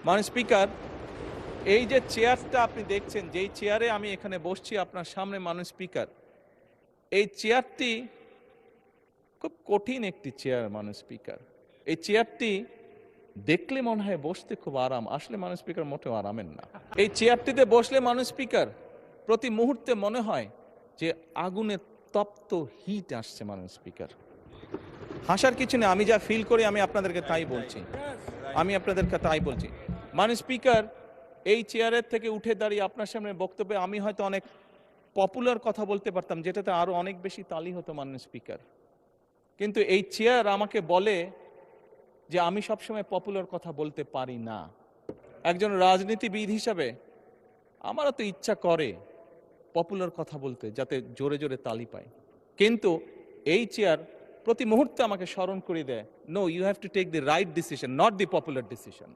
মাননীয় স্পিকার, এই যে চেয়ারটা আপনি দেখছেন, যেই চেয়ারে আমি এখানে বসছি আপনার সামনে মাননীয় স্পিকার, এই চেয়ারটি খুব কঠিন একটি চেয়ার মাননীয় স্পিকার। এই চেয়ারটি দেখলে মনে হয় বসতে খুব আরাম, আসলে মাননীয় স্পিকার মোটেও আরামের না। এই চেয়ারটিতে বসলে মাননীয় স্পিকার প্রতি মুহূর্তে মনে হয় যে আগুনের তপ্ত হিট আসছে মাননীয় স্পিকার। হাসার কিছু নেই, আমি যা ফিল করি আমি আপনাদেরকে তাই বলছি। মাননীয় স্পিকার, এই চেয়ারের থেকে উঠে দাঁড়িয়ে আপনার সামনে বক্তব্যে আমি হয়তো অনেক পপুলার কথা বলতে পারতাম, যেটাতে আরো অনেক বেশি তালি হতো মাননীয় স্পিকার। কিন্তু এই চেয়ার আমাকে বলে যে আমি সবসময় পপুলার কথা বলতে পারি না। একজন রাজনীতিবিদ হিসাবে আমারও তো ইচ্ছা করে পপুলার কথা বলতে, যাতে জোরে জোরে তালি পাই, কিন্তু এই চেয়ার প্রতি মুহূর্তে আমাকে স্মরণ করে দেয়, no, you have to take the right decision, not the popular decision.